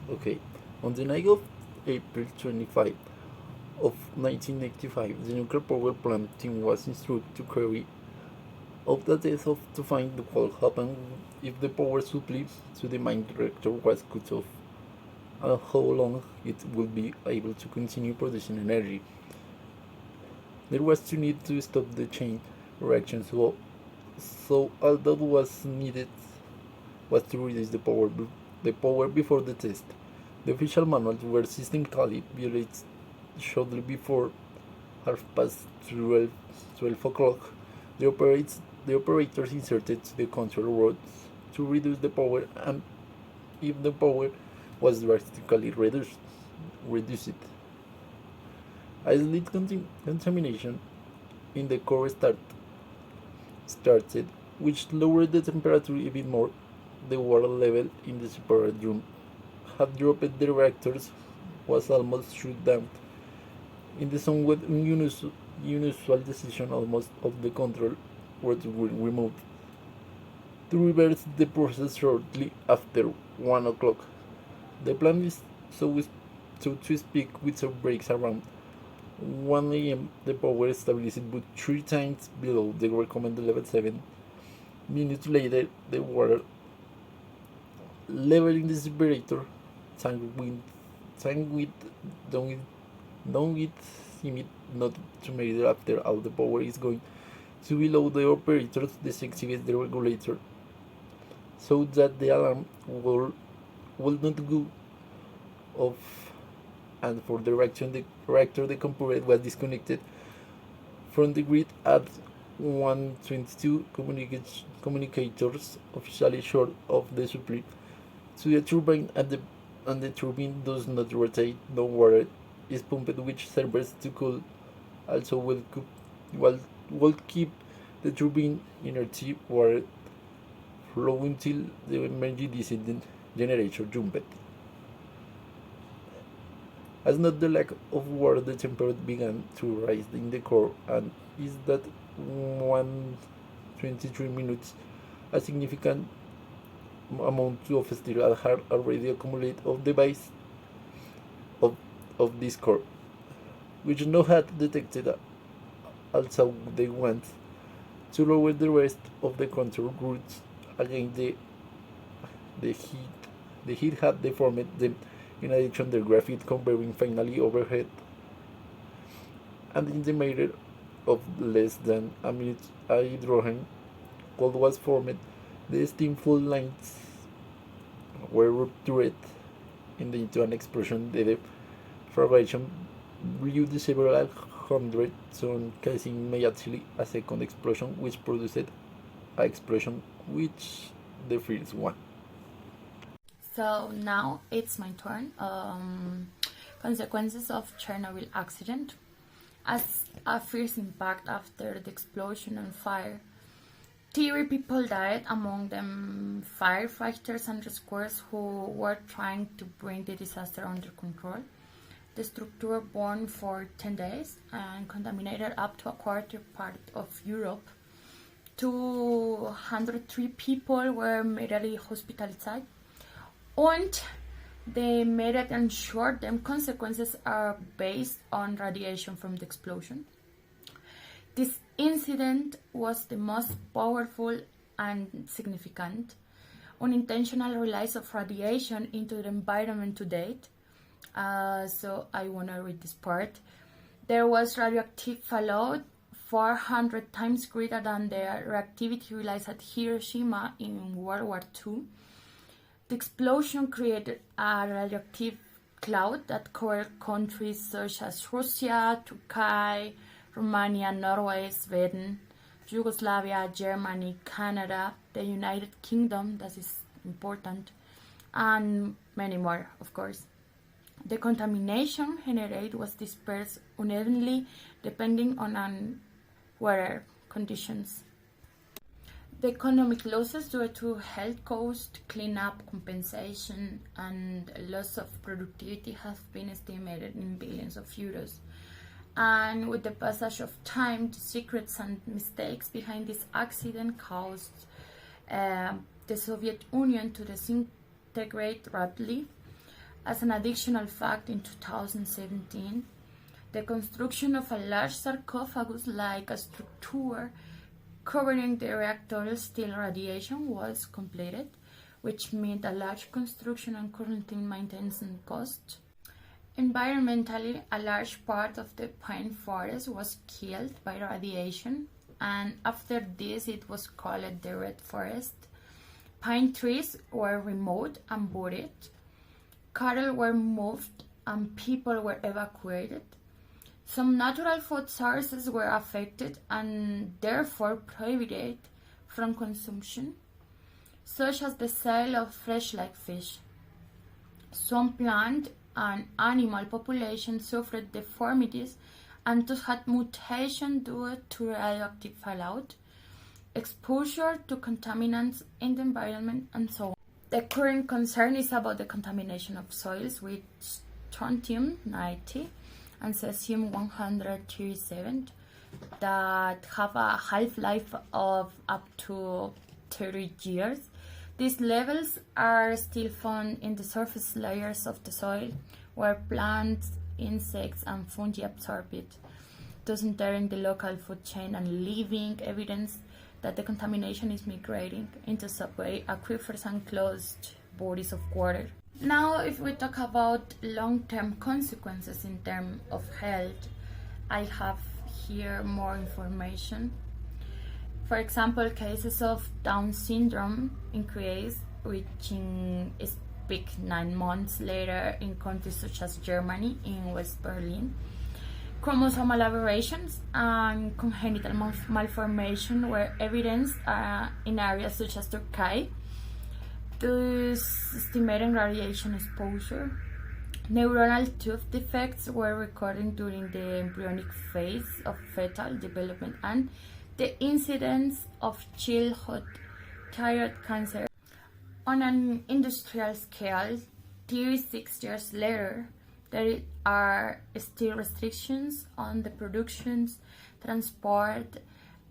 Okay, on the night of April 25 of 1985, the nuclear power plant team was instructed to carry out the test of to find what happened if the power supply to the main reactor was cut off and how long it would be able to continue producing energy. There was to need to stop the chain reaction, so all that was needed was to reduce the power before the test. The official manuals were systematically violated shortly before half past 12 o'clock. The operators inserted the control rods to reduce the power, and if the power was drastically reduced. As lead contamination in the core started, which lowered the temperature even more. The water level in the separate room had dropped. The reactors was almost shut down. In the somewhat unusual decision, almost of the control were to be removed to reverse the process shortly after 1 o'clock. The plan is so to speak without breaks around 1 a.m. The power stabilized but 3 times below the recommended level 7. Minutes later, the water level in the separator sank with down it seemed not to matter after all the power is going to below the operators disactivate the regulator so that the alarm will not go off, and for the reactor the computer was disconnected from the grid at 1:22. Communicators officially short of the supply to the turbine, and the turbine does not rotate. No water is pumped, which serves to cool. Also will keep the turbine energy water flow until the energy descending generator jumped. As not the lack of water, the temperature began to rise in the core, and is that 1:23 minutes a significant amount of steel had already accumulated of the base of, of this core, which no had detected. Also they want to lower the rest of the control routes. Again the heat had deformed them. In addition, the graphite conveying finally overhead, and in the matter of less than a minute, a hydrogen cold was formed. The steam flow lines were ruptured into an explosion. The deflagration blew the several hundred ton, causing immediately a second explosion, which produced an explosion which the first one. So now it's my turn. Consequences of Chernobyl accident. As a first impact after the explosion and fire, 3 people died, among them firefighters and rescuers who were trying to bring the disaster under control. The structure burned for 10 days and contaminated up to a quarter part of Europe. 203 people were immediately hospitalized, and the immediate and short-term consequences are based on radiation from the explosion. This incident was the most powerful and significant unintentional release of radiation into the environment to date. So I want to read this part. There was radioactive fallout 400 times greater than the reactivity released at Hiroshima in World War II. The explosion created a radioactive cloud that covered countries such as Russia, Turkey, Romania, Norway, Sweden, Yugoslavia, Germany, Canada, the United Kingdom, that is important, and many more, of course. The contamination generated was dispersed unevenly depending on weather conditions. The economic losses due to health cost, cleanup, compensation, and loss of productivity have been estimated in billions of euros. And with the passage of time, the secrets and mistakes behind this accident caused the Soviet Union to disintegrate rapidly. As an additional fact, in 2017, the construction of a large sarcophagus-like structure covering the reactor's steel radiation was completed, which meant a large construction and currently maintenance cost. Environmentally, a large part of the pine forest was killed by radiation, and after this it was called the Red Forest. Pine trees were removed and buried, cattle were moved, and people were evacuated. Some natural food sources were affected and therefore prohibited from consumption, such as the sale of flesh like fish. Some plant and animal populations suffered deformities and thus had mutation due to radioactive fallout, exposure to contaminants in the environment, and so on. The current concern is about the contamination of soils with strontium-90 and cesium-137 that have a half-life of up to 30 years. These levels are still found in the surface layers of the soil, where plants, insects, and fungi absorb it, thus entering the local food chain and leaving evidence that the contamination is migrating into subway, aquifers, and closed bodies of water. Now, if we talk about long-term consequences in terms of health, I have here more information. For example, cases of Down syndrome increase, reaching its peak 9 months later in countries such as Germany, in West Berlin. Chromosomal aberrations and congenital malformation were evidenced in areas such as Turkey, thus estimating radiation exposure. Neuronal tooth defects were recorded during the embryonic phase of fetal development, and the incidence of childhood thyroid cancer. On an industrial scale, 36 years later, there are still restrictions on the productions, transport,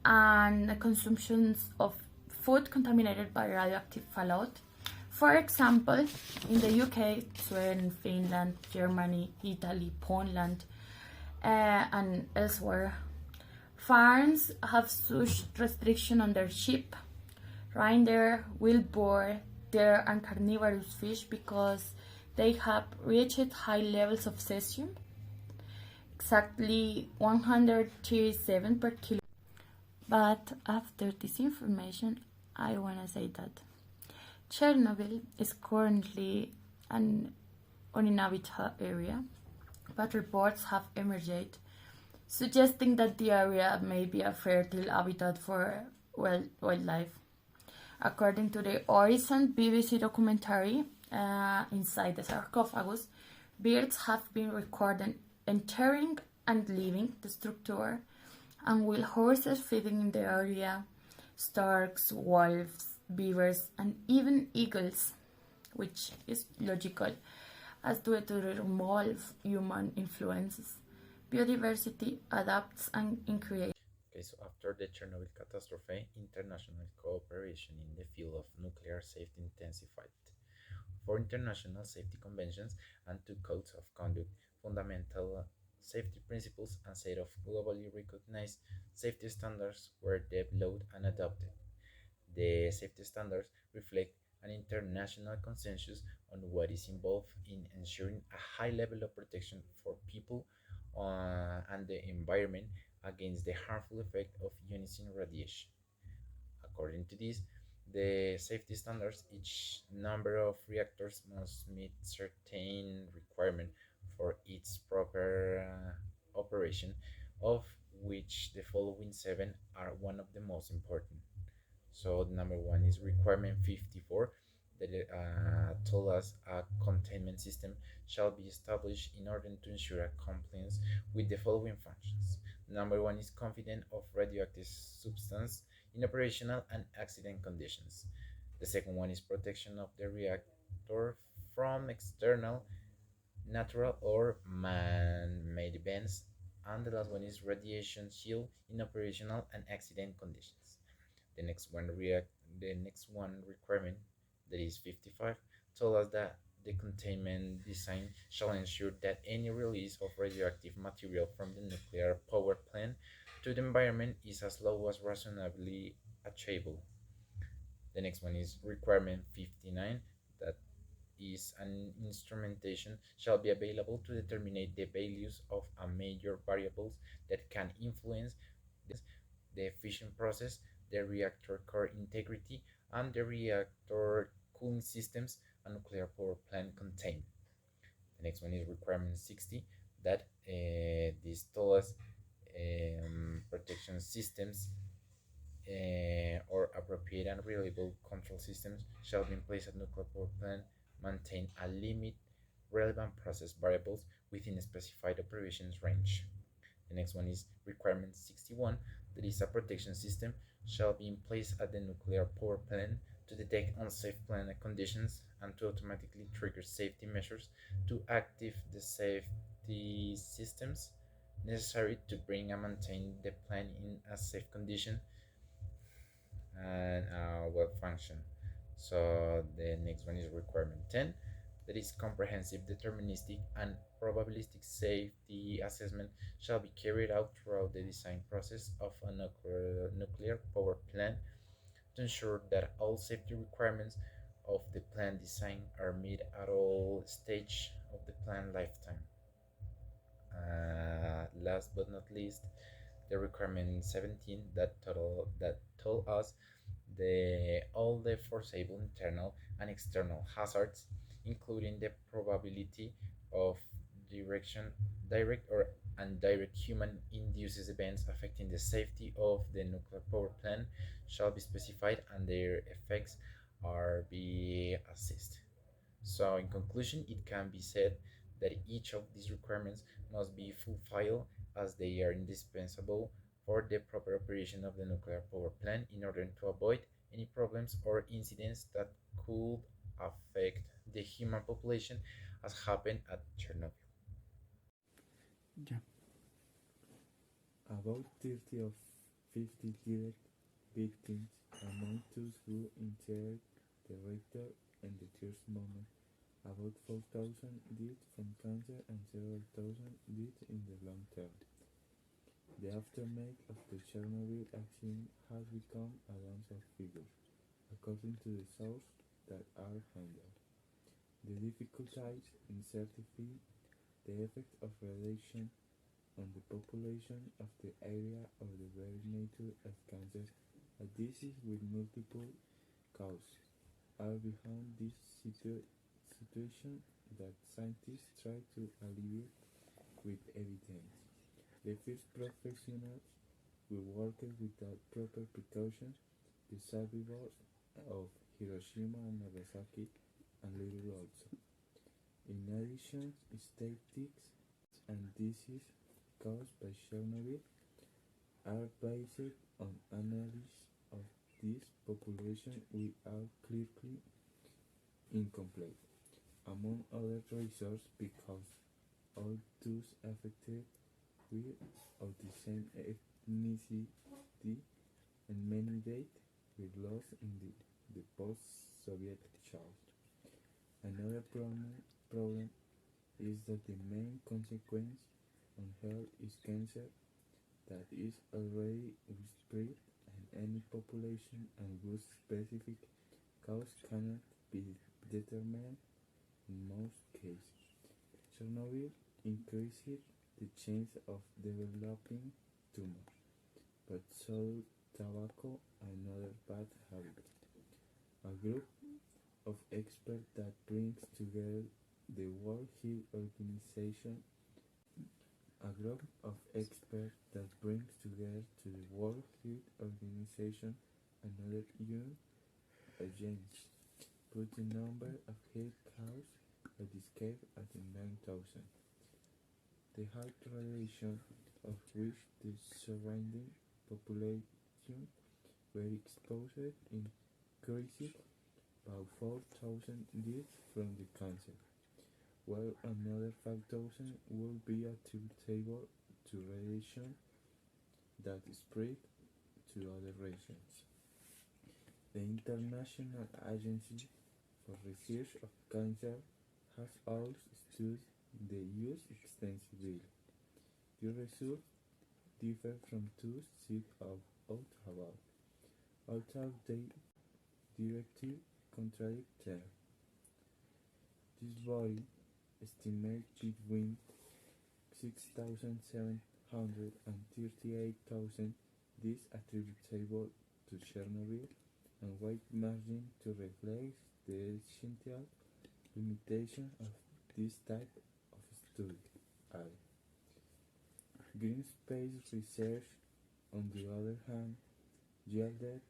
and consumptions of food contaminated by radioactive fallout. For example, in the UK, Sweden, Finland, Germany, Italy, Poland, and elsewhere, farms have such restriction on their sheep, reindeer, wild boar, deer, and carnivorous fish because they have reached high levels of cesium, exactly 137 per kilo. But after this information, I want to say that Chernobyl is currently an uninhabited area, but reports have emerged suggesting that the area may be a fertile habitat for wildlife. According to the recent BBC documentary, Inside the Sarcophagus, birds have been recorded entering and leaving the structure, and wild horses feeding in the area, storks, wolves, beavers, and even eagles, which is logical, as due to the removal of human influences, biodiversity adapts and increases. Okay, so after the Chernobyl catastrophe, international cooperation in the field of nuclear safety intensified. For international safety conventions and two codes of conduct, fundamental safety principles, and set of globally recognized safety standards were developed and adopted. The safety standards reflect an international consensus on what is involved in ensuring a high level of protection for people and the environment against the harmful effect of ionizing radiation. According to this, the safety standards, each number of reactors must meet certain requirements for its proper operation, of which the following seven are one of the most important. So number one is requirement 54 that told us a containment system shall be established in order to ensure a compliance with the following functions. Number one is confidence of radioactive substance in operational and accident conditions. The second one is protection of the reactor from external, natural, or man-made events. And the last one is radiation shield in operational and accident conditions. The next one requirement, that is 55, told us that the containment design shall ensure that any release of radioactive material from the nuclear power plant to the environment is as low as reasonably achievable. The next one is requirement 59, that is an instrumentation shall be available to determine the values of a major variables that can influence the efficient process, the reactor core integrity, and the reactor cooling systems a nuclear power plant contain. The next one is requirement 60, that this tells us protection systems or appropriate and reliable control systems shall be in place at nuclear power plant, maintain a limit relevant process variables within a specified operations range. The next one is requirement 61, that is a protection system shall be in place at the nuclear power plant to detect unsafe plant conditions and to automatically trigger safety measures to active the safety systems necessary to bring and maintain the plant in a safe condition and well function. So the next one is requirement 10, that is comprehensive, deterministic, and probabilistic safety assessment shall be carried out throughout the design process of a nuclear power plant to ensure that all safety requirements of the plant design are met at all stages of the plant lifetime. Last but not least, the requirement 17, that told us all the foreseeable internal and external hazards, including the probability of direction, direct or indirect human-induced events affecting the safety of the nuclear power plant, shall be specified and their effects are be assessed. So, in conclusion, it can be said that each of these requirements must be fulfilled as they are indispensable for the proper operation of the nuclear power plant in order to avoid any problems or incidents that could affect the human population as happened at Chernobyl. Yeah. About 30 of 50 direct victims among those who entered the reactor in the first moment. About 4,000 died from cancer and several thousand died in the long term. The aftermath of the Chernobyl accident has become a dance of figures, according to the sources that are handled. The difficulties in certifying the effect of radiation on the population of the area or the very nature of cancer, a disease with multiple causes, are behind this situation that scientists try to alleviate with evidence. The first professionals who worked without proper precautions, the survivors of Hiroshima and Nagasaki, and little also. In addition, statistics and disease caused by Chernobyl are based on analysis of this population which are clearly incomplete, among other reasons because all those affected were of the same ethnicity and many died were lost in the post-Soviet chaos. Another problem is that the main consequence on health is cancer that is already widespread and any population and whose specific cause cannot be determined in most cases. Chernobyl increased the chance of developing tumors, but so tobacco and other bad habits. A group of experts that brings together the World Health Organization a group of experts that brings together to the World Health Organization and other UN agencies put the number of health causes that escape at 9,000. The high radiation of which the surrounding population were exposed increased about 4,000 deaths from the cancer, while another 5,000 will be attributable to radiation that spread to other regions. The International Agency for Research of Cancer has also studied the use extensively. The results differ from those set out above, although they directly contradict them. This body estimates between 6,700 and 38,000 deaths attributable to Chernobyl, and wide margin to reflect the essential limitation of this type of study. Green space research, on the other hand, yielded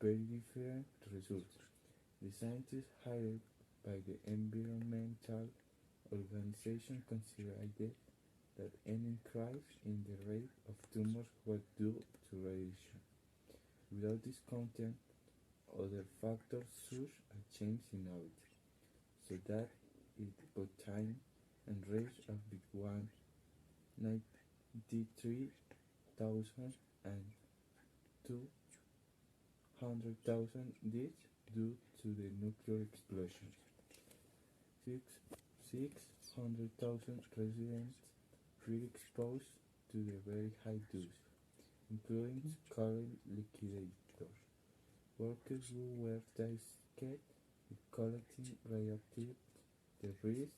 very different results. The scientists hired by the environmental organization considered that any increase in the rate of tumors was due to radiation, without discounting other factors such as change in habit, so that it both time and range of between 93,000 and 200,000 deaths due to the nuclear explosion. 600,000 residents were exposed to the very high dose, including current liquidators, workers who were tasked with collecting radioactive debris